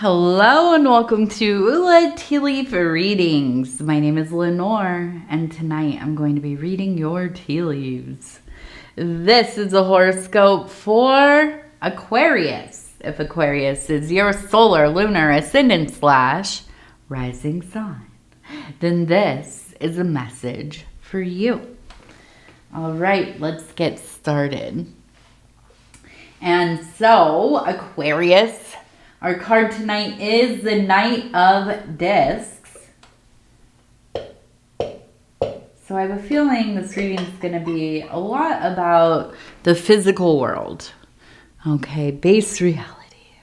Hello and welcome to Ula Tea Leaf Readings. My name is Lenor and tonight I'm going to be reading your tea leaves. This is a horoscope for Aquarius. If Aquarius is your solar, lunar, ascendant / rising sign, then this is a message for you. All right, let's get started. And so, Aquarius, our card tonight is the Knight of Discs. So I have a feeling this reading is going to be a lot about the physical world. Okay, base reality,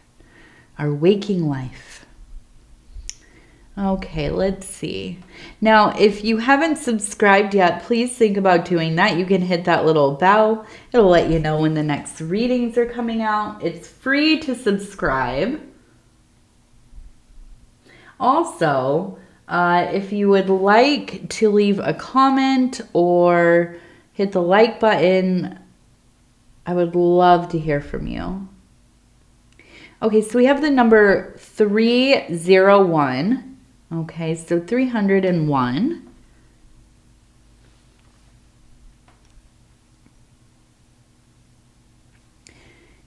our waking life. Okay, let's see. Now, if you haven't subscribed yet, please think about doing that. You can hit that little bell. It'll let you know when the next readings are coming out. It's free to subscribe. Also, if you would like to leave a comment or hit the like button, I would love to hear from you. Okay, so we have the number 301. Okay, so 301.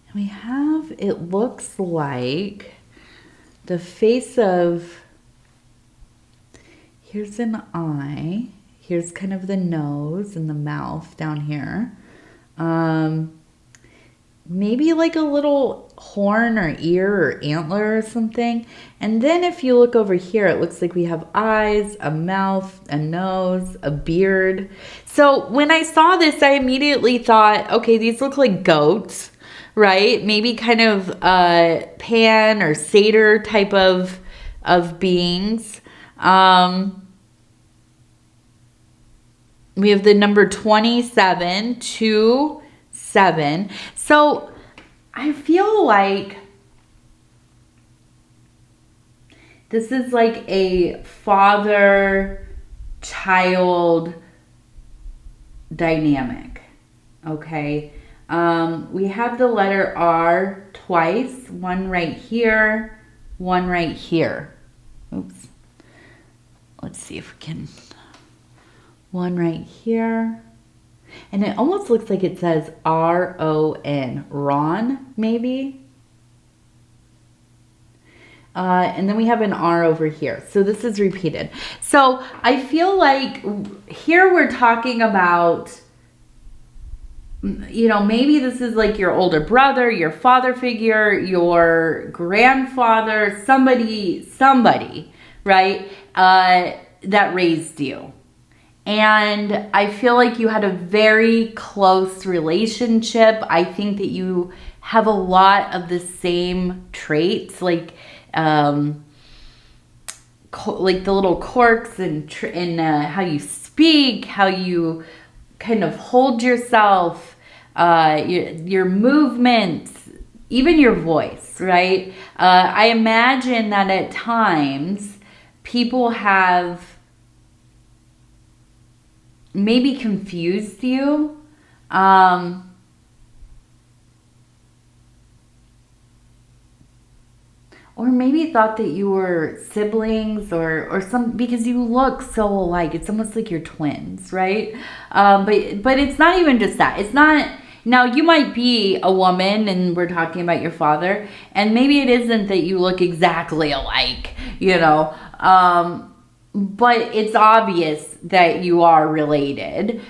And we have, it looks like the face of, here's an eye. Here's kind of the nose and the mouth down here. Maybe like a little horn or ear or antler or something. And then if you look over here, it looks like we have eyes, a mouth, a nose, a beard. So when I saw this, I immediately thought, okay, these look like goats, right? Maybe kind of pan or satyr type of beings. We have the number 27, 2, 7. So I feel like this is like a father-child dynamic, okay? We have the letter R twice, one right here, one right here. Oops. Let's see if we can, one right here. And it almost looks like it says R-O-N, Ron, maybe. And then we have an R over here. So this is repeated. So I feel like here we're talking about, you know, maybe this is like your older brother, your father figure, your grandfather, somebody, right, that raised you. And I feel like you had a very close relationship. I think that you have a lot of the same traits, like the little quirks and how you speak, how you kind of hold yourself, your movements, even your voice, right? I imagine that at times people have maybe confused you, or maybe thought that you were siblings or some, because you look so alike. It's almost like you're twins, right? But it's not even just that. It's not. Now, you might be a woman and we're talking about your father, and maybe it isn't that you look exactly alike, you know, but it's obvious that you are related.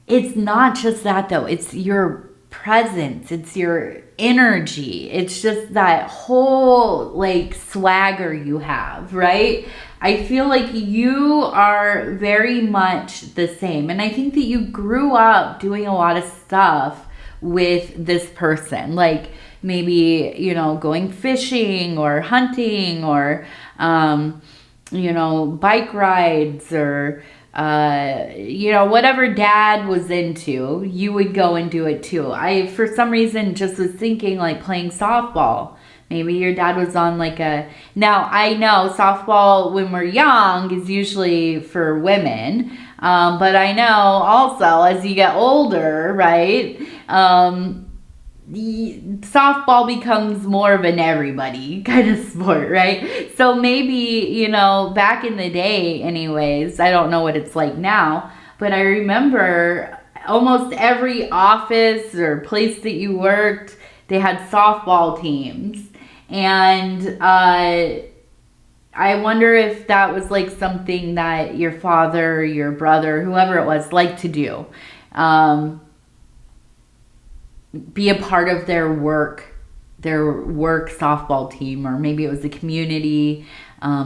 It's not just that though. It's your presence. It's your energy. It's just that whole like swagger you have, right? I feel like you are very much the same. And I think that you grew up doing a lot of stuff with this person. Like maybe, you know, going fishing or hunting or, you know, bike rides or, you know, whatever dad was into, you would go and do it too. I, for some reason, just was thinking like playing softball. Maybe your dad was on like a, now I know softball when we're young is usually for women. But I know also as you get older, right? softball becomes more of an everybody kind of sport, right? So maybe, you know, back in the day anyways, I don't know what it's like now, but I remember almost every office or place that you worked, they had softball teams. And I wonder if that was like something that your father, your brother, whoever it was, liked to do. Be a part of their work softball team, or maybe it was the community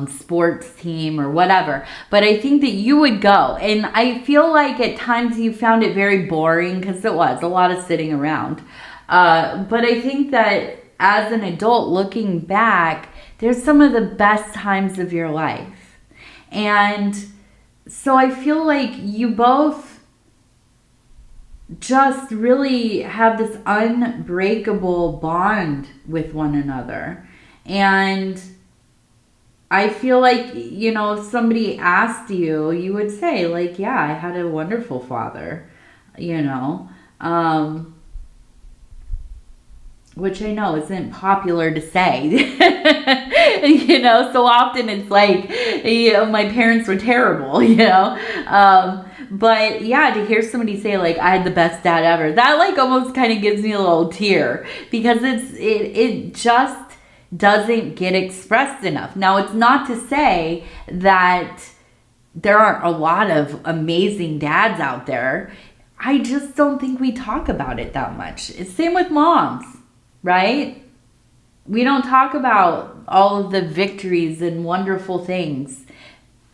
sports team or whatever. But I think that you would go, and I feel like at times you found it very boring, because it was a lot of sitting around. But I think that as an adult looking back, there's some of the best times of your life. And so I feel like you both just really have this unbreakable bond with one another. And I feel like, you know, if somebody asked you, you would say, like, yeah, I had a wonderful father, you know. Which I know isn't popular to say. You know, so often it's like, you know, my parents were terrible, you know. But yeah, to hear somebody say, like, I had the best dad ever, that like almost kind of gives me a little tear, because it just doesn't get expressed enough. Now, it's not to say that there aren't a lot of amazing dads out there. I just don't think we talk about it that much. It's same with moms, right? We don't talk about all of the victories and wonderful things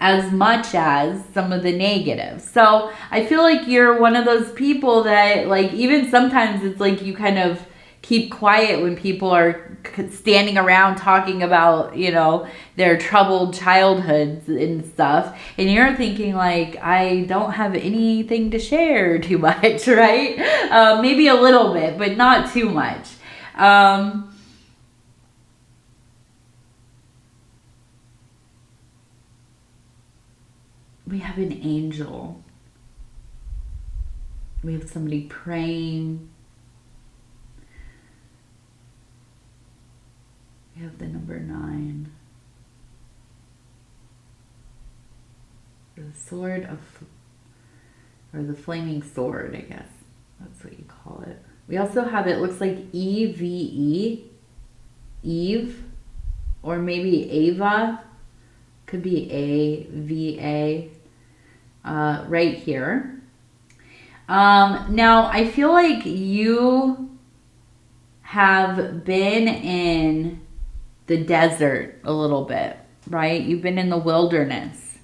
as much as some of the negatives. So I feel like you're one of those people that, like, even sometimes it's like you kind of keep quiet when people are standing around talking about, you know, their troubled childhoods and stuff. And you're thinking, like, I don't have anything to share too much, right? Maybe a little bit, but not too much. We have an angel. We have somebody praying. We have the number 9. The sword of, or the flaming sword, I guess. That's what you call it. We also have, it looks like EVE, Eve, or maybe Ava. Could be AVA, right here. Now, I feel like you have been in the desert a little bit, right? You've been in the wilderness,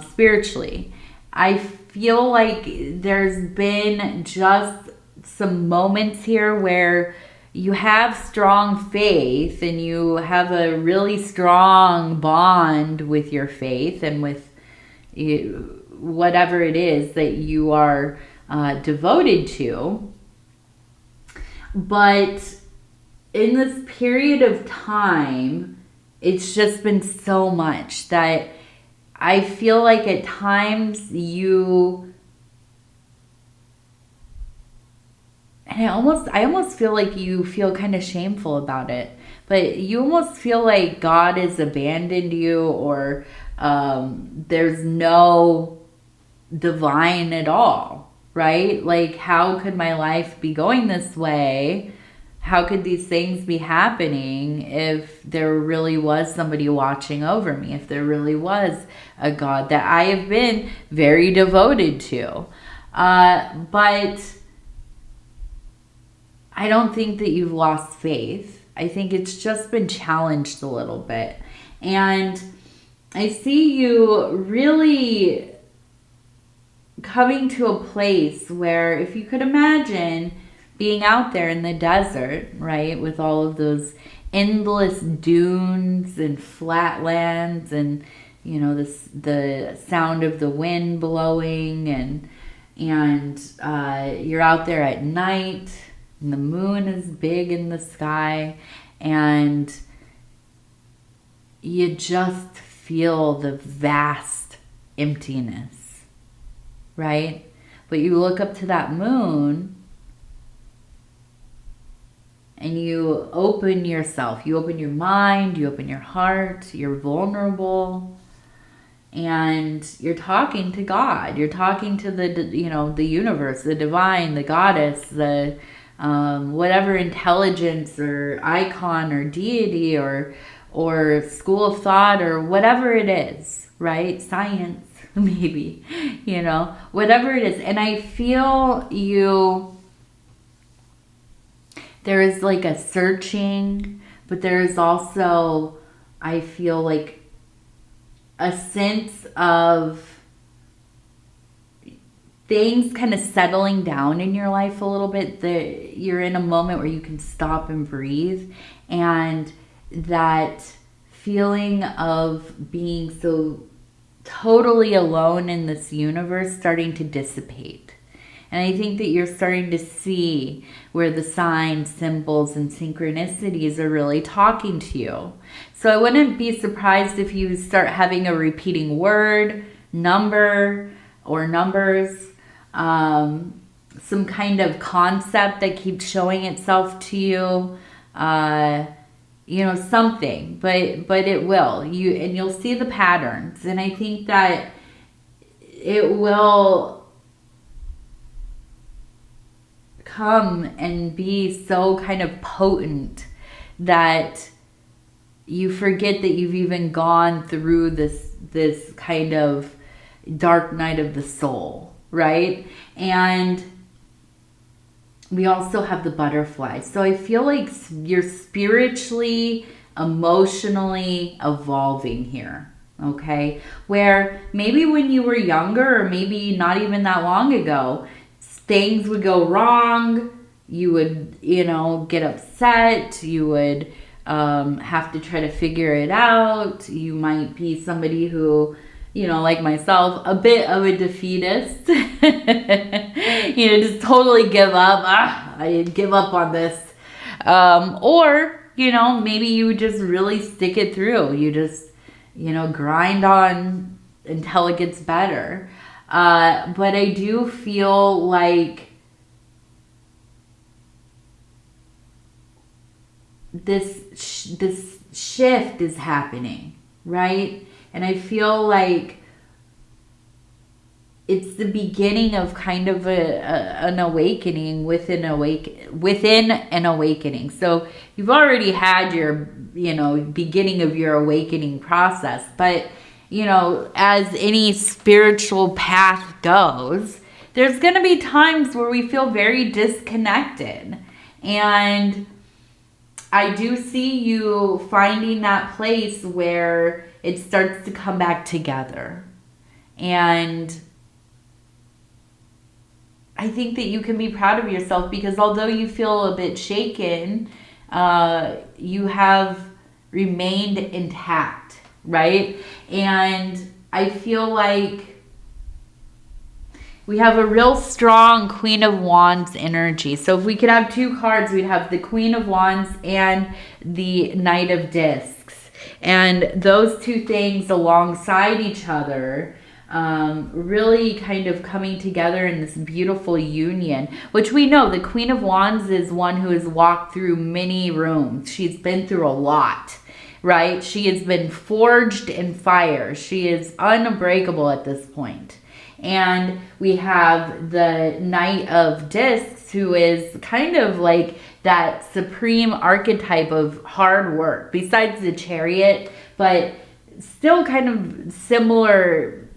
spiritually. I feel like there's been just some moments here where you have strong faith and you have a really strong bond with your faith and with whatever it is that you are devoted to. But in this period of time, it's just been so much that I feel like at times you... And I almost feel like you feel kind of shameful about it. But you almost feel like God has abandoned you, or there's no divine at all, right? Like, how could my life be going this way? How could these things be happening if there really was somebody watching over me? If there really was a God that I have been very devoted to. But I don't think that you've lost faith. I think it's just been challenged a little bit. And I see you really coming to a place where, if you could imagine being out there in the desert, right, with all of those endless dunes and flatlands and, you know, the sound of the wind blowing, and you're out there at night, and the moon is big in the sky, and you just feel the vast emptiness, right? But you look up to that moon and you open yourself, you open your mind, you open your heart, you're vulnerable, and you're talking to God. You're talking to the, the universe, the divine, the goddess, the whatever intelligence or icon or deity or school of thought or whatever it is, right? Science, maybe, whatever it is. And I feel there is like a searching, but there is also, I feel like, a sense of things kind of settling down in your life a little bit. That you're in a moment where you can stop and breathe, and that feeling of being so totally alone in this universe starting to dissipate. And I think that you're starting to see where the signs, symbols, and synchronicities are really talking to you. So I wouldn't be surprised if you start having a repeating word, number, or numbers, some kind of concept that keeps showing itself to you, something, but it will. And you'll see the patterns. And I think that it will come and be so kind of potent that you forget that you've even gone through this kind of dark night of the soul, right? And we also have the butterfly. So I feel like you're spiritually, emotionally evolving here, okay? Where maybe when you were younger, or maybe not even that long ago, things would go wrong. You would, get upset. You would have to try to figure it out. You might be somebody who, like myself, a bit of a defeatist. Just totally give up. I give up on this. Or, maybe you just really stick it through. You just, grind on until it gets better. But I do feel like this shift is happening, right? And I feel like it's the beginning of kind of an awakening within an awakening. So you've already had your, beginning of your awakening process, but as any spiritual path goes, there's going to be times where we feel very disconnected. And I do see you finding that place where it starts to come back together. And I think that you can be proud of yourself, because although you feel a bit shaken, you have remained intact, right? And I feel like we have a real strong Queen of Wands energy. So if we could have two cards, we'd have the Queen of Wands and the Knight of Discs. And those two things alongside each other, really kind of coming together in this beautiful union, which we know the Queen of Wands is one who has walked through many rooms. She's been through a lot. Right? She has been forged in fire. She is unbreakable at this point. And we have the Knight of Discs, who is kind of like that supreme archetype of hard work, besides the Chariot, but still kind of similar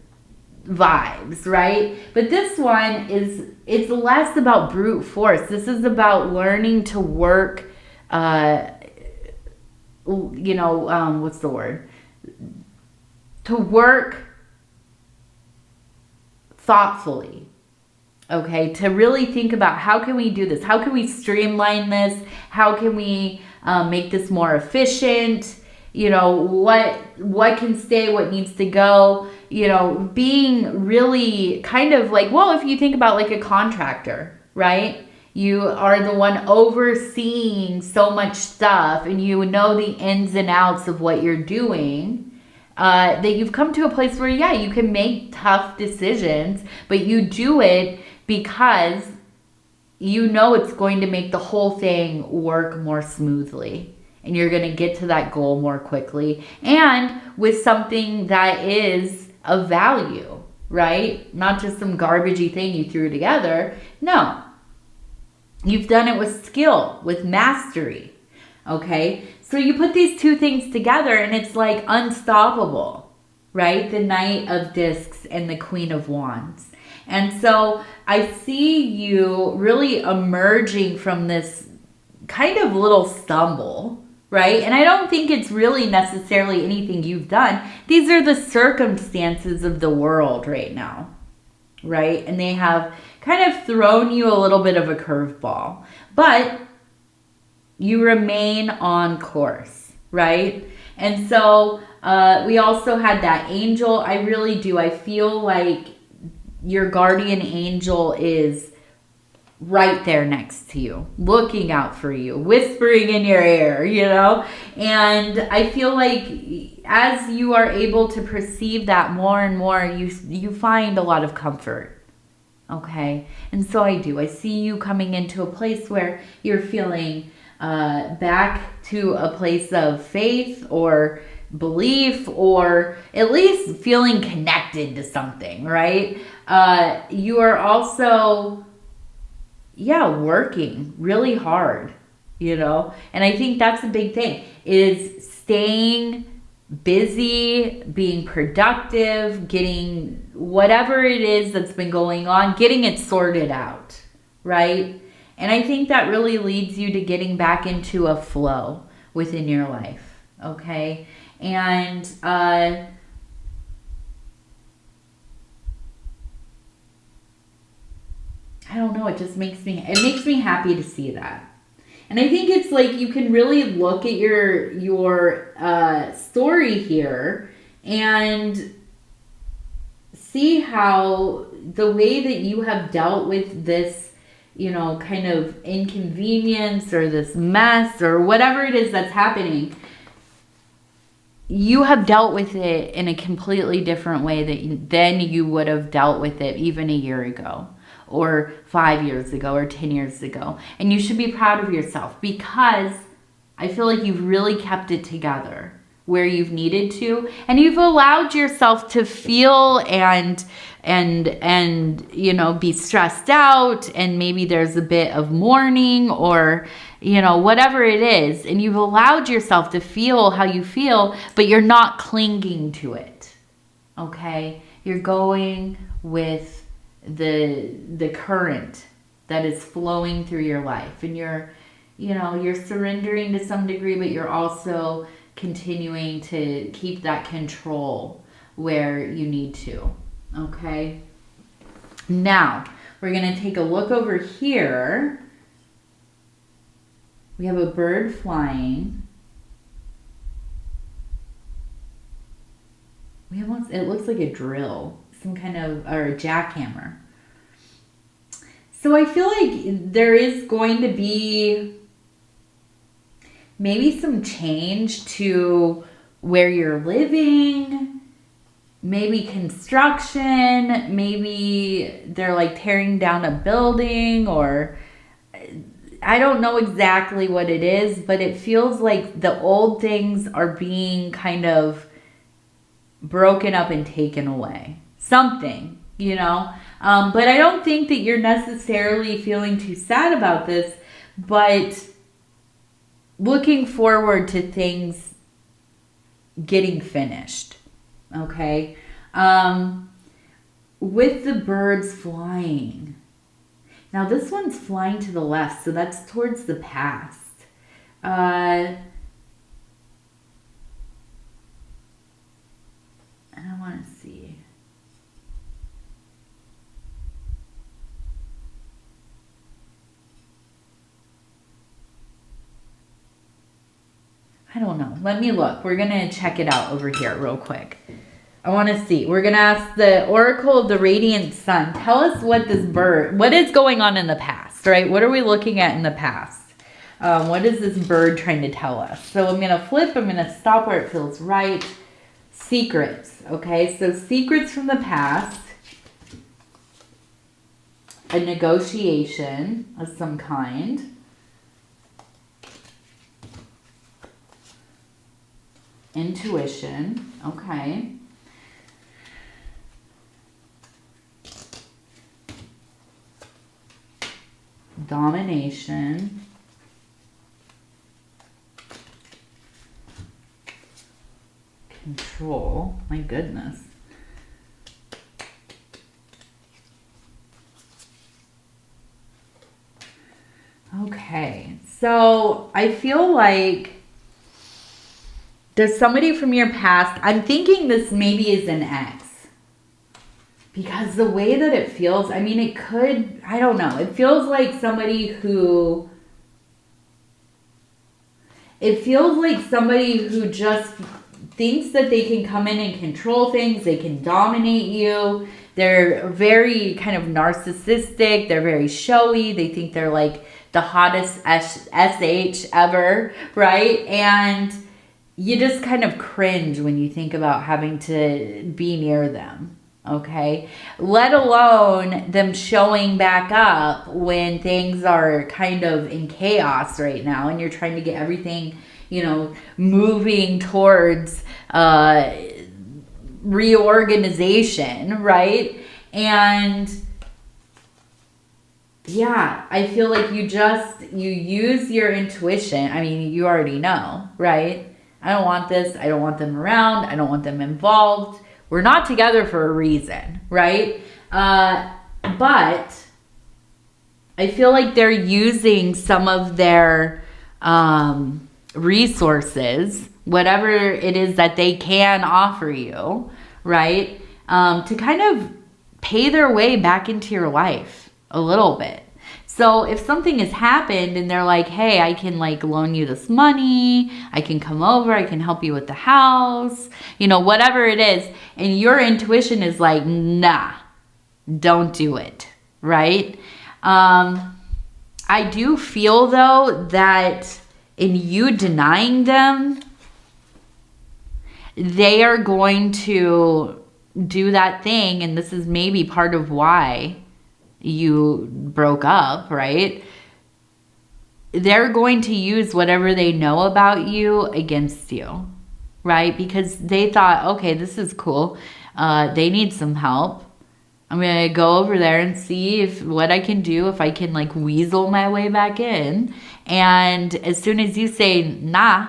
vibes, right? But this one it's less about brute force. This is about learning to work, what's the word? To work thoughtfully, okay? To really think about, how can we do this? How can we streamline this? How can we make this more efficient? What can stay, what needs to go? Being really kind of like, well, if you think about like a contractor, right? You are the one overseeing so much stuff, and you know the ins and outs of what you're doing, that you've come to a place where, yeah, you can make tough decisions, but you do it because you know it's going to make the whole thing work more smoothly. And you're going to get to that goal more quickly. And with something that is of value, right? Not just some garbagey thing you threw together. No. You've done it with skill, with mastery. Okay? So you put these two things together and it's like unstoppable, right? The Knight of Discs and the Queen of Wands. And so I see you really emerging from this kind of little stumble, right? And I don't think it's really necessarily anything you've done. These are the circumstances of the world right now, right? And they have kind of thrown you a little bit of a curveball. But you remain on course, right? And so we also had that angel. I really do. I feel like your guardian angel is right there next to you, looking out for you, whispering in your ear, you know? And I feel like as you are able to perceive that more and more, you find a lot of comfort, okay? And so I do. I see you coming into a place where you're feeling back to a place of faith or belief, or at least feeling connected to something, right? You are also, working really hard, you know? And I think that's a big thing, is staying busy, being productive, getting whatever it is that's been going on, getting it sorted out, right? And I think that really leads you to getting back into a flow within your life, okay? And I don't know, it makes me happy to see that. And I think it's like you can really look at your story here and see how the way that you have dealt with this, you know, kind of inconvenience or this mess or whatever it is that's happening, you have dealt with it in a completely different way than you would have dealt with it even a year ago or 5 years ago or 10 years ago. And you should be proud of yourself, because I feel like you've really kept it together where you've needed to, and you've allowed yourself to feel and you know, be stressed out, and maybe there's a bit of mourning or, you know, whatever it is, and you've allowed yourself to feel how you feel, but you're not clinging to it, okay? You're going with the current that is flowing through your life, and you're surrendering to some degree, but you're also continuing to keep that control where you need to, okay? Now, we're going to take a look over here. We have a bird flying. It looks like a drill, some kind of, or a jackhammer. So I feel like there is going to be maybe some change to where you're living, maybe construction, maybe they're like tearing down a building, or I don't know exactly what it is, but it feels like the old things are being kind of broken up and taken away. Something, you know? But I don't think that you're necessarily feeling too sad about this, but looking forward to things getting finished, okay? With the birds flying. Now this one's flying to the left, so that's towards the past. And I want to see. I don't know. Let me look. We're going to check it out over here real quick. I want to see. We're going to ask the Oracle of the Radiant Sun. Tell us what is going on in the past, right? What are we looking at in the past? What is this bird trying to tell us? So I'm going to flip. I'm going to stop where it feels right. Secrets. Okay, so secrets from the past. a negotiation of some kind. Intuition, okay. Domination. Control, my goodness. Okay, so I feel like there's somebody from your past. I'm thinking this maybe is an ex. Because the way that it feels, I mean, it could, I don't know. It feels like somebody who just thinks that they can come in and control things. They can dominate you. They're very kind of narcissistic. They're very showy. They think they're like the hottest SH ever, right? And you just kind of cringe when you think about having to be near them. Okay, let alone them showing back up when things are kind of in chaos right now and you're trying to get everything, you know, moving towards reorganization, right? And yeah, I feel like you use your intuition. I mean, you already know, right? I don't want this. I don't want them around. I don't want them involved. We're not together for a reason, right? But I feel like they're using some of their resources, whatever it is that they can offer you, right? To kind of pay their way back into your life a little bit. So if something has happened and they're like, hey, I can like loan you this money, I can come over, I can help you with the house, you know, whatever it is. And your intuition is like, nah, don't do it, right? I do feel though that in you denying them, they are going to do that thing. And this is maybe part of why you broke up, right? They're going to use whatever they know about you against you, right? Because they thought, okay, this is cool. They need some help. I'm going to go over there and see what I can do, if I can like weasel my way back in. And as soon as you say, nah,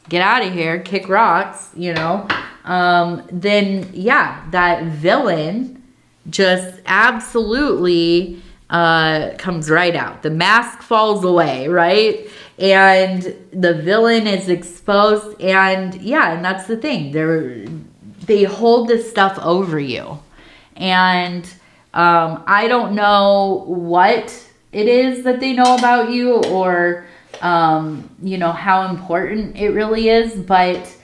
get out of here, kick rocks, you know, then yeah, that villain just absolutely comes right out. The mask falls away, right? And the villain is exposed. And yeah, and that's the thing. They hold this stuff over you. And I don't know what it is that they know about you, or you know, how important it really is. But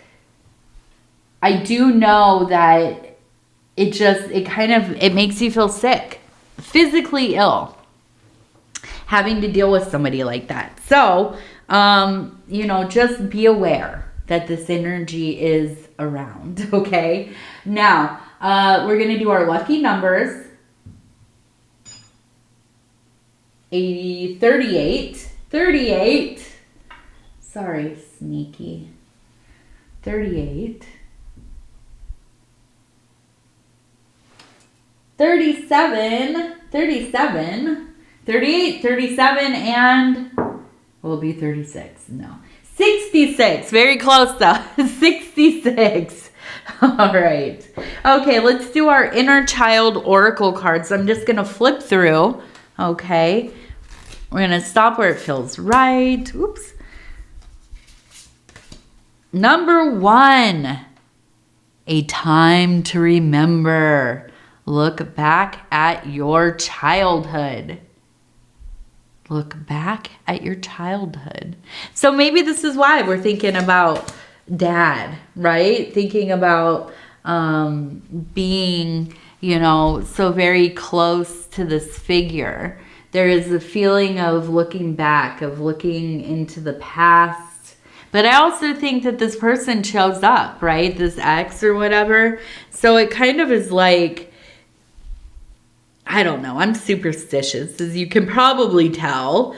I do know that it makes you feel sick, physically ill, having to deal with somebody like that. So, you know, just be aware that this energy is around, okay? Now, we're going to do our lucky numbers. 38. Sorry, sneaky. 38. 37, 38, 37, and will be 36. No, 66. Very close though. 66. All right. Okay, let's do our inner child oracle cards. I'm just going to flip through. Okay. We're going to stop where it feels right. Oops. Number 1, a time to remember. Look back at your childhood. Look back at your childhood. So maybe this is why we're thinking about dad, right? Thinking about being, you know, so very close to this figure. There is a feeling of looking back, of looking into the past. But I also think that this person shows up, right? This ex or whatever. So it kind of is like, I don't know. I'm superstitious, as you can probably tell.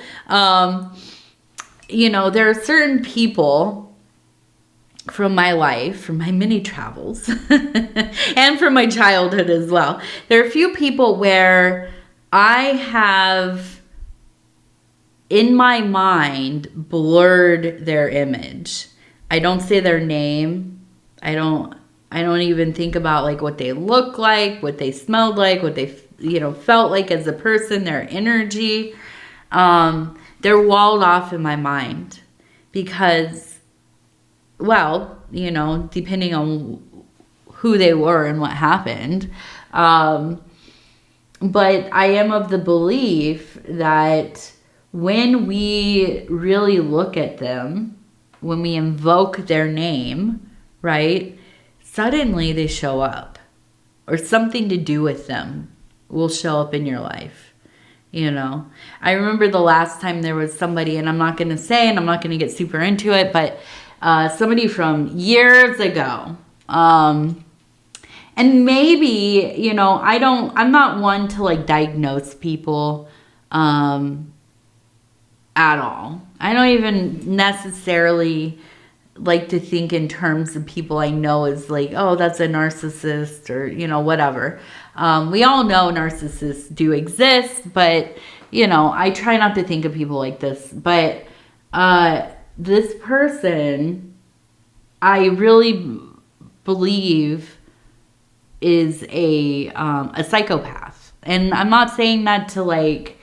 You know, there are certain people from my life, from my many travels, and from my childhood as well. There are a few people where I have, in my mind, blurred their image. I don't say their name. I don't even think about like what they look like, what they smelled like, what they, you know, felt like as a person, their energy. They're walled off in my mind because, well, you know, depending on who they were and what happened. But I am of the belief that when we really look at them, when we invoke their name, right, suddenly they show up, or something to do with them will show up in your life. You know, I remember the last time there was somebody, and I'm not going to say, and I'm not going to get super into it, but somebody from years ago. And maybe, you know, I'm not one to like diagnose people at all. I don't even necessarily like to think in terms of people I know as like, oh, that's a narcissist, or, you know, whatever. We all know narcissists do exist, but, you know, I try not to think of people like this. But this person, I really believe is a psychopath. And I'm not saying that to like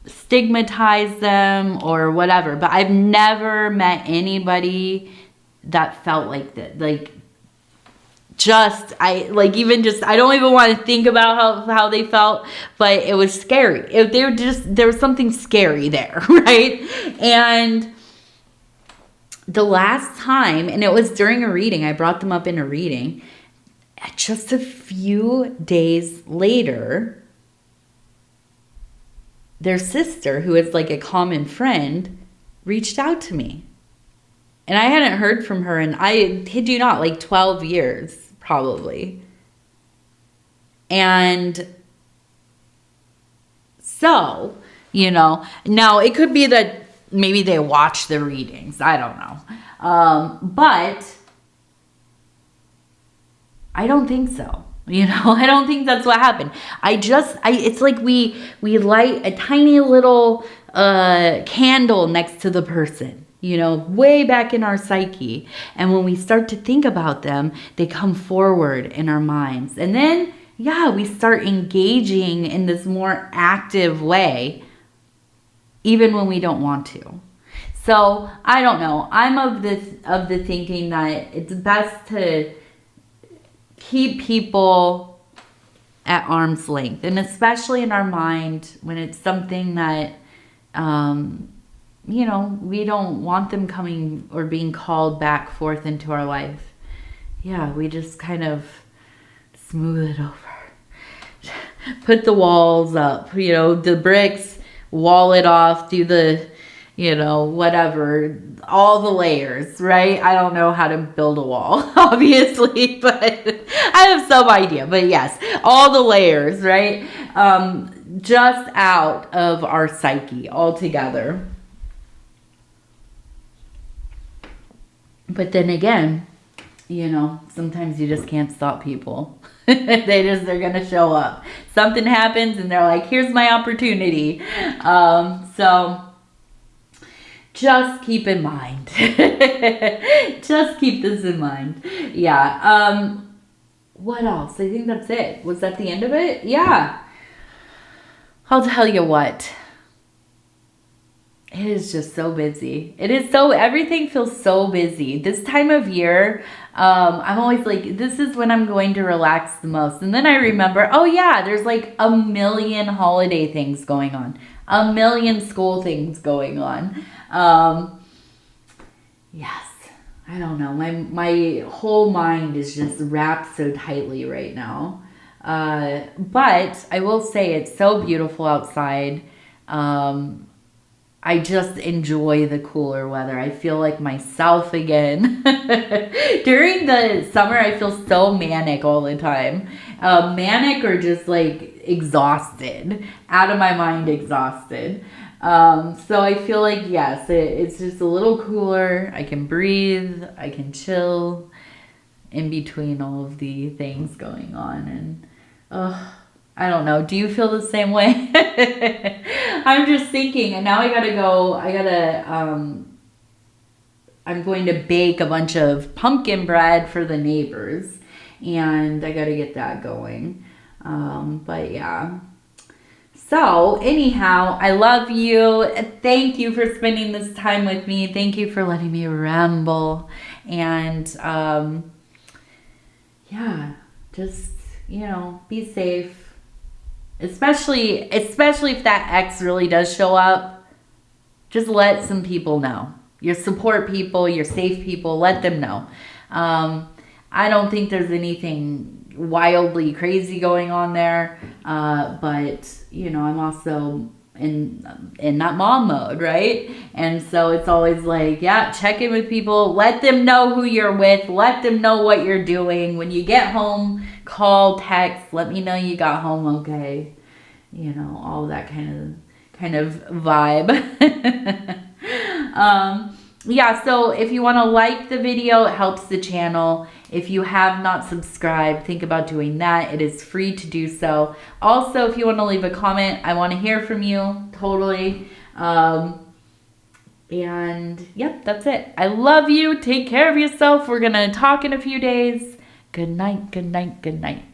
stigmatize them or whatever, but I've never met anybody that felt like that. Like, I don't even want to think about how they felt, but it was scary. There was something scary there, right? And the last time, and it was during a reading, I brought them up in a reading, just a few days later, their sister, who is like a common friend, reached out to me. And I hadn't heard from her in, I kid you not, like 12 years, probably. And so, you know, now it could be that maybe they watch the readings. I don't know. But I don't think so. You know, I don't think that's what happened. It's like we light a tiny little candle next to the person, you know, way back in our psyche. And when we start to think about them, they come forward in our minds. And then, yeah, we start engaging in this more active way, even when we don't want to. So, I don't know. I'm of the thinking that it's best to keep people at arm's length, and especially in our mind when it's something that, you know, we don't want them coming or being called back forth into our life. Yeah, we just kind of smooth it over. Put the walls up, you know, the bricks, wall it off, do the, you know, whatever, all the layers, right? I don't know how to build a wall, obviously, but I have some idea. But yes, all the layers, right? Just out of our psyche altogether. But then again, you know, sometimes you just can't stop people. They're going to show up. Something happens and they're like, here's my opportunity. So just keep in mind. Just keep this in mind. Yeah. What else? I think that's it. Was that the end of it? Yeah. I'll tell you what. It is just so busy. Everything feels so busy. This time of year, I'm always like, this is when I'm going to relax the most. And then I remember, oh yeah, there's like a million holiday things going on. A million school things going on. Yes, I don't know. My whole mind is just wrapped so tightly right now. But I will say it's so beautiful outside. I just enjoy the cooler weather. I feel like myself again. During the summer, I feel so manic all the time. Manic or just like exhausted, out of my mind exhausted. So I feel like, yes, it's just a little cooler. I can breathe. I can chill in between all of the things going on. And I don't know. Do you feel the same way? I'm just thinking, and now I gotta go. I'm going to bake a bunch of pumpkin bread for the neighbors, and I gotta get that going. But yeah. So anyhow, I love you. Thank you for spending this time with me. Thank you for letting me ramble. And yeah, just, be safe. Especially if that ex really does show up. Just let some people know. Your support people, your safe people, let them know. I don't think there's anything wildly crazy going on there. But, I'm also in that mom mode, right? And so it's always like, yeah, check in with people. Let them know who you're with. Let them know what you're doing. When you get home, call, text, let me know you got home okay. All that kind of vibe. Yeah, so if you want to like the video, it helps the channel. If you have not subscribed, think about doing that. It is free to do so. Also, if you want to leave a comment, I want to hear from you. Totally. And yep, that's it. I love you. Take care of yourself. We're going to talk in a few days. Good night, good night, good night.